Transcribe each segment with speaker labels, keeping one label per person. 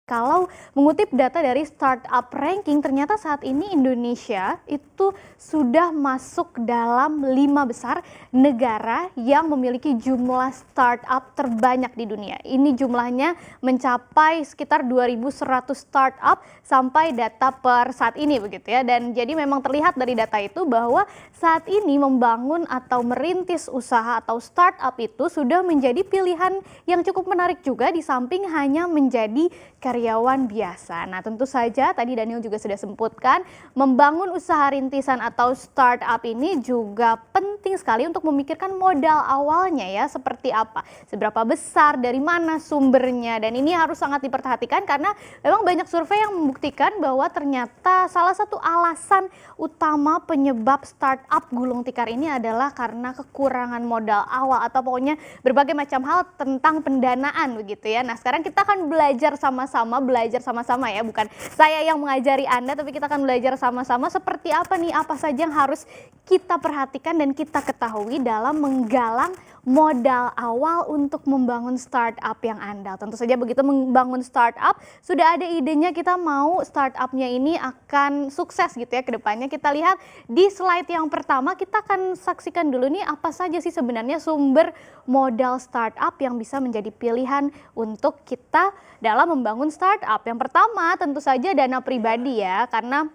Speaker 1: Kalau mengutip data dari Startup Ranking, ternyata saat ini Indonesia itu sudah masuk dalam 5 besar negara yang memiliki jumlah startup terbanyak di dunia. Ini jumlahnya mencapai sekitar 2.100 startup sampai data per saat ini begitu ya. Dan jadi memang terlihat dari data itu bahwa saat ini membangun atau merintis usaha atau startup itu sudah menjadi pilihan yang cukup menarik juga di samping hanya menjadi karyawan biasa. Nah, tentu saja tadi Daniel juga sudah sebutkan, membangun usaha rintisan atau startup ini juga penting sekali untuk memikirkan modal awalnya ya, seperti apa, seberapa besar, dari mana sumbernya, dan ini harus sangat diperhatikan karena memang banyak survei yang membuktikan bahwa ternyata salah satu alasan utama penyebab startup gulung tikar ini adalah karena kekurangan modal awal atau pokoknya berbagai macam hal tentang pendanaan begitu ya. Nah, sekarang kita akan belajar sama-sama ya, bukan saya yang mengajari Anda, tapi kita akan belajar sama-sama seperti apa nih, apa saja yang harus kita perhatikan dan kita ketahui dalam menggalang modal awal untuk membangun startup yang andal. Tentu saja begitu membangun startup, sudah ada idenya kita mau startupnya ini akan sukses gitu ya ke depannya. Kita lihat di slide yang pertama, kita akan saksikan dulu nih apa saja sih sebenarnya sumber modal startup yang bisa menjadi pilihan untuk kita dalam membangun startup. Yang pertama tentu saja dana pribadi ya, karena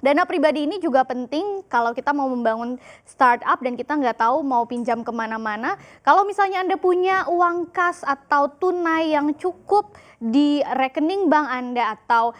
Speaker 1: dana pribadi ini juga penting kalau kita mau membangun startup dan kita nggak tahu mau pinjam kemana-mana. Kalau misalnya Anda punya uang kas atau tunai yang cukup di rekening bank Anda atau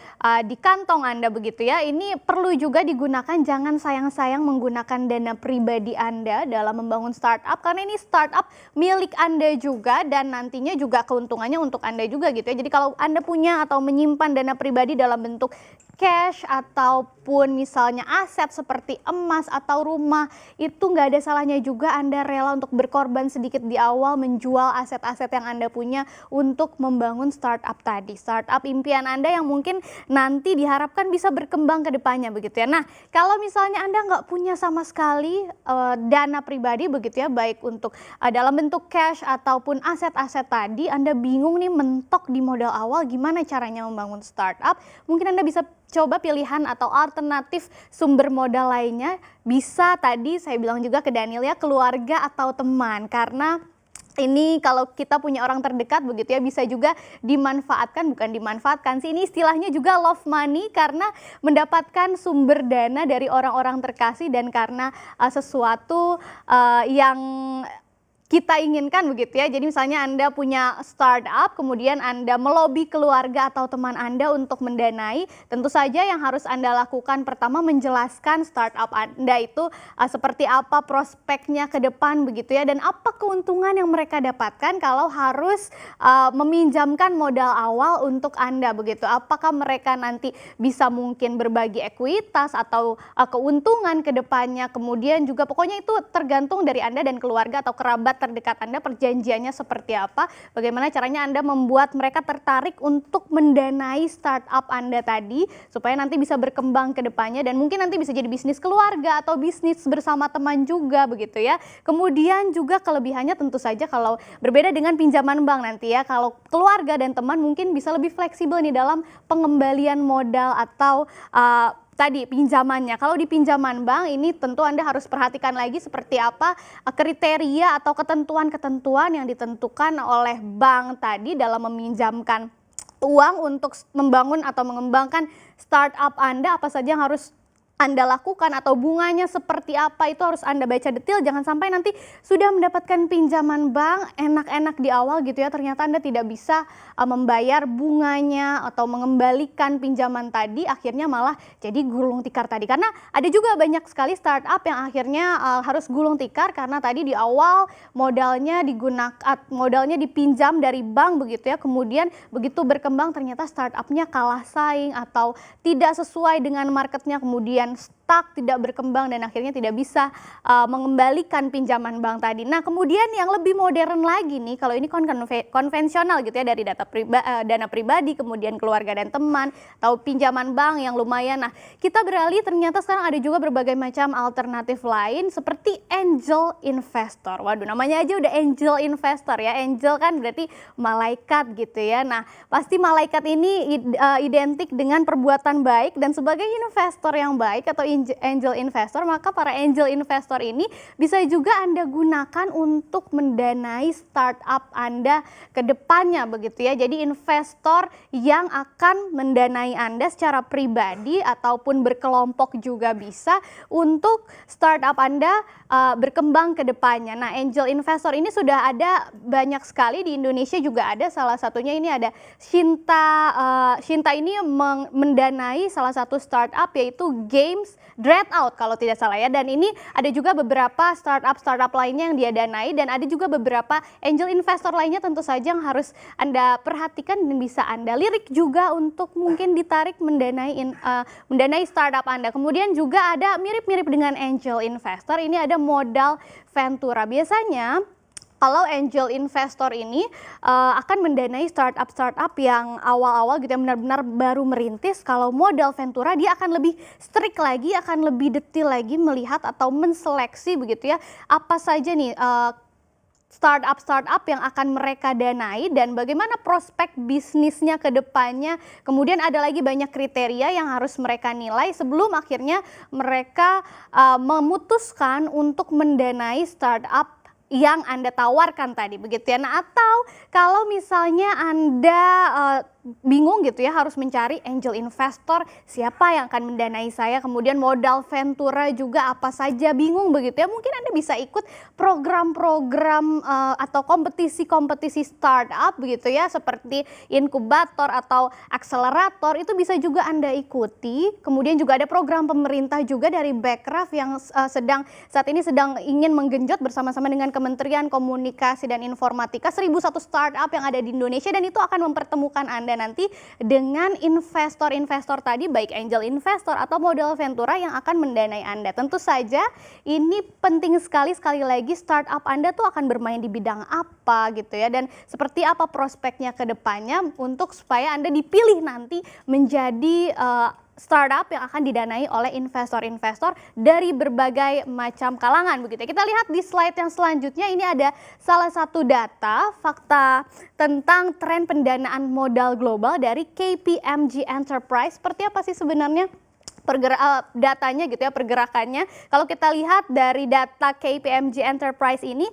Speaker 1: di kantong Anda begitu ya, ini perlu juga digunakan, jangan sayang-sayang menggunakan dana pribadi Anda dalam membangun startup karena ini startup milik Anda juga dan nantinya juga keuntungannya untuk Anda juga gitu ya. Jadi kalau Anda punya atau menyimpan dana pribadi dalam bentuk cash ataupun misalnya aset seperti emas atau rumah, itu nggak ada salahnya juga Anda rela untuk berkorban sedikit di awal menjual aset-aset yang Anda punya untuk membangun startup tadi. Startup impian Anda yang mungkin nanti diharapkan bisa berkembang ke depannya begitu ya. Nah, kalau misalnya Anda nggak punya sama sekali dana pribadi begitu ya, baik untuk dalam bentuk cash ataupun aset-aset tadi, Anda bingung nih mentok di modal awal gimana caranya membangun startup, mungkin Anda bisa coba pilihan atau alternatif sumber modal lainnya. Bisa tadi saya bilang juga ke Daniel ya, keluarga atau teman, karena ini kalau kita punya orang terdekat begitu ya, bisa juga dimanfaatkan, bukan dimanfaatkan sih, ini istilahnya juga love money karena mendapatkan sumber dana dari orang-orang terkasih dan karena sesuatu yang kita inginkan begitu ya. Jadi misalnya Anda punya startup, kemudian Anda melobi keluarga atau teman Anda untuk mendanai, tentu saja yang harus Anda lakukan pertama menjelaskan startup Anda itu seperti apa prospeknya ke depan begitu ya, dan apa keuntungan yang mereka dapatkan kalau harus meminjamkan modal awal untuk Anda begitu. Apakah mereka nanti bisa mungkin berbagi ekuitas atau keuntungan ke depannya, kemudian juga pokoknya itu tergantung dari Anda dan keluarga atau kerabat terdekat Anda, perjanjiannya seperti apa, bagaimana caranya Anda membuat mereka tertarik untuk mendanai startup Anda tadi supaya nanti bisa berkembang ke depannya dan mungkin nanti bisa jadi bisnis keluarga atau bisnis bersama teman juga begitu ya. Kemudian juga kelebihannya tentu saja kalau berbeda dengan pinjaman bank nanti ya, kalau keluarga dan teman mungkin bisa lebih fleksibel nih dalam pengembalian modal atau tadi pinjamannya. Kalau di pinjaman bank ini tentu Anda harus perhatikan lagi seperti apa kriteria atau ketentuan-ketentuan yang ditentukan oleh bank tadi dalam meminjamkan uang untuk membangun atau mengembangkan startup Anda, apa saja yang harus Anda lakukan atau bunganya seperti apa, itu harus Anda baca detail. Jangan sampai nanti sudah mendapatkan pinjaman bank enak-enak di awal gitu ya, ternyata Anda tidak bisa membayar bunganya atau mengembalikan pinjaman tadi, akhirnya malah jadi gulung tikar tadi. Karena ada juga banyak sekali startup yang akhirnya harus gulung tikar karena tadi di awal modalnya dipinjam dari bank begitu ya, kemudian begitu berkembang ternyata startupnya kalah saing atau tidak sesuai dengan marketnya, kemudian stuck stuck, tidak berkembang dan akhirnya tidak bisa mengembalikan pinjaman bank tadi. Nah, kemudian yang lebih modern lagi nih, kalau ini konvensional gitu ya, dari dana pribadi, kemudian keluarga dan teman, atau pinjaman bank yang lumayan. Nah, kita beralih ternyata sekarang ada juga berbagai macam alternatif lain seperti angel investor. Waduh, namanya aja udah angel investor ya. Angel kan berarti malaikat gitu ya. Nah, pasti malaikat ini identik dengan perbuatan baik, dan sebagai investor yang baik atau angel investor, maka para angel investor ini bisa juga Anda gunakan untuk mendanai startup Anda ke depannya begitu ya. Jadi investor yang akan mendanai Anda secara pribadi ataupun berkelompok juga bisa untuk startup Anda berkembang ke depannya. Nah, angel investor ini sudah ada banyak sekali, di Indonesia juga ada, salah satunya ini ada Shinta ini mendanai salah satu startup yaitu Games Dreadout kalau tidak salah ya, dan ini ada juga beberapa startup lainnya yang dia danai, dan ada juga beberapa angel investor lainnya tentu saja yang harus Anda perhatikan dan bisa Anda lirik juga untuk mungkin ditarik mendanai startup Anda. Kemudian juga ada mirip-mirip dengan angel investor, ini ada modal ventura. Biasanya kalau angel investor ini akan mendanai startup yang awal-awal gitu, yang benar-benar baru merintis. Kalau modal ventura dia akan lebih strict lagi, akan lebih detail lagi melihat atau menseleksi begitu ya, apa saja nih startup yang akan mereka danai dan bagaimana prospek bisnisnya ke depannya. Kemudian ada lagi banyak kriteria yang harus mereka nilai sebelum akhirnya mereka memutuskan untuk mendanai startup yang Anda tawarkan tadi begitu ya. Nah, atau kalau misalnya Anda bingung gitu ya, harus mencari angel investor, siapa yang akan mendanai saya, kemudian modal ventura juga apa saja, bingung begitu ya, mungkin Anda bisa ikut program-program atau kompetisi-kompetisi startup begitu ya, seperti inkubator atau akselerator, itu bisa juga Anda ikuti. Kemudian juga ada program pemerintah juga dari Bekraf yang saat ini sedang ingin menggenjot bersama-sama dengan Kementerian Komunikasi dan Informatika 1.001 startup yang ada di Indonesia, dan itu akan mempertemukan Anda nanti dengan investor-investor tadi, baik angel investor atau modal ventura yang akan mendanai Anda. Tentu saja ini penting sekali lagi startup Anda tuh akan bermain di bidang apa gitu ya, dan seperti apa prospeknya ke depannya untuk supaya Anda dipilih nanti menjadi startup yang akan didanai oleh investor-investor dari berbagai macam kalangan begitu ya. Kita lihat di slide yang selanjutnya, ini ada salah satu data fakta tentang tren pendanaan modal global dari KPMG Enterprise. Seperti apa sih sebenarnya datanya gitu ya, pergerakannya. Kalau kita lihat dari data KPMG Enterprise ini,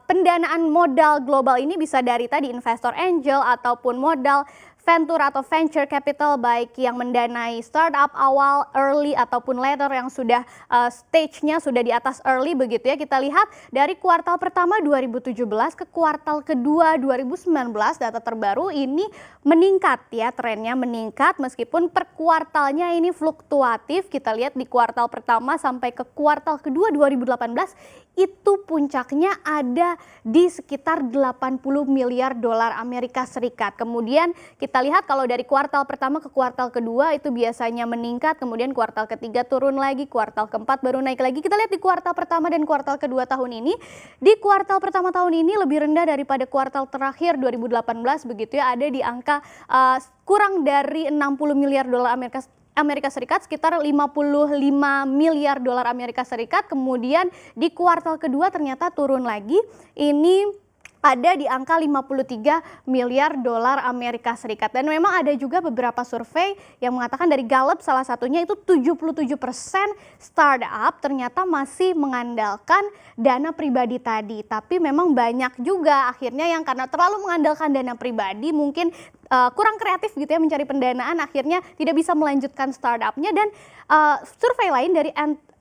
Speaker 1: pendanaan modal global ini bisa dari tadi investor angel ataupun modal venture atau venture capital, baik yang mendanai startup awal, early ataupun later yang sudah stage-nya sudah di atas early begitu ya. Kita lihat dari kuartal pertama 2017 ke kuartal kedua 2019, data terbaru ini meningkat ya, trennya meningkat meskipun per kuartalnya ini fluktuatif. Kita lihat di kuartal pertama sampai ke kuartal kedua 2018 itu puncaknya ada di sekitar 80 miliar dolar Amerika Serikat. Kemudian kita lihat kalau dari kuartal pertama ke kuartal kedua itu biasanya meningkat, kemudian kuartal ketiga turun lagi, kuartal keempat baru naik lagi. Kita lihat di kuartal pertama dan kuartal kedua tahun ini, di kuartal pertama tahun ini lebih rendah daripada kuartal terakhir 2018 begitu ya, ada di angka kurang dari 60 miliar dolar Amerika Serikat, sekitar 55 miliar dolar Amerika Serikat. Kemudian di kuartal kedua ternyata turun lagi, ini ada di angka 53 miliar dolar Amerika Serikat. Dan memang ada juga beberapa survei yang mengatakan dari Gallup salah satunya itu 77% startup ternyata masih mengandalkan dana pribadi tadi. Tapi memang banyak juga akhirnya yang karena terlalu mengandalkan dana pribadi mungkin kurang kreatif gitu ya mencari pendanaan, akhirnya tidak bisa melanjutkan startupnya. Dan survei lain dari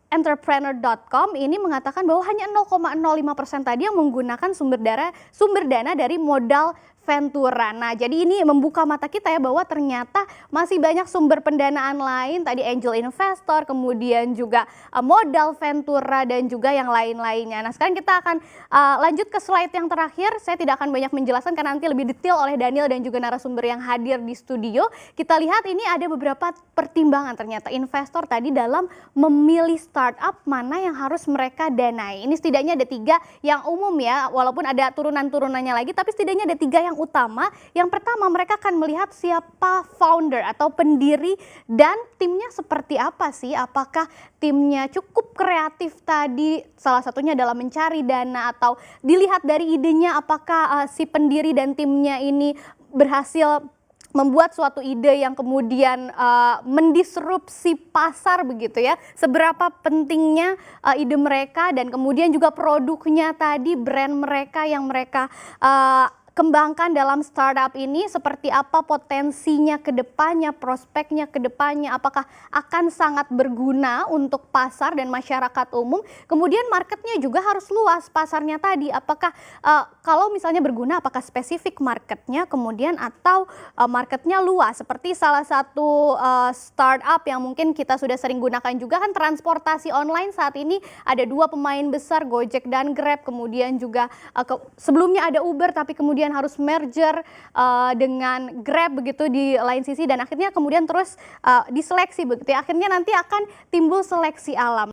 Speaker 1: Entrepreneur.com ini mengatakan bahwa hanya 0,05% tadi yang menggunakan sumber dana dari modal Ventura. Nah, jadi ini membuka mata kita ya bahwa ternyata masih banyak sumber pendanaan lain, tadi angel investor, kemudian juga modal Ventura dan juga yang lain-lainnya. Nah, sekarang kita akan lanjut ke slide yang terakhir. Saya tidak akan banyak menjelaskan karena nanti lebih detail oleh Daniel dan juga narasumber yang hadir di studio. Kita lihat ini ada beberapa pertimbangan ternyata investor tadi dalam memilih startup mana yang harus mereka danai. Ini setidaknya ada 3 yang umum ya, walaupun ada turunan-turunannya lagi, tapi setidaknya ada 3 yang utama. Yang pertama, mereka akan melihat siapa founder atau pendiri dan timnya seperti apa sih. Apakah timnya cukup kreatif tadi, salah satunya adalah mencari dana, atau dilihat dari idenya apakah si pendiri dan timnya ini berhasil membuat suatu ide yang kemudian mendisrupsi pasar begitu ya. Seberapa pentingnya ide mereka dan kemudian juga produknya tadi, brand mereka yang mereka kembangkan dalam startup ini seperti apa potensinya ke depannya, prospeknya ke depannya, apakah akan sangat berguna untuk pasar dan masyarakat umum. Kemudian marketnya juga harus luas pasarnya tadi, apakah kalau misalnya berguna apakah spesifik marketnya kemudian atau marketnya luas. Seperti salah satu startup yang mungkin kita sudah sering gunakan juga kan transportasi online saat ini, ada 2 pemain besar, Gojek dan Grab, kemudian juga sebelumnya ada Uber tapi kemudian harus merger dengan Grab begitu di lain sisi, dan akhirnya kemudian terus diseleksi begitu ya. Akhirnya nanti akan timbul seleksi alam.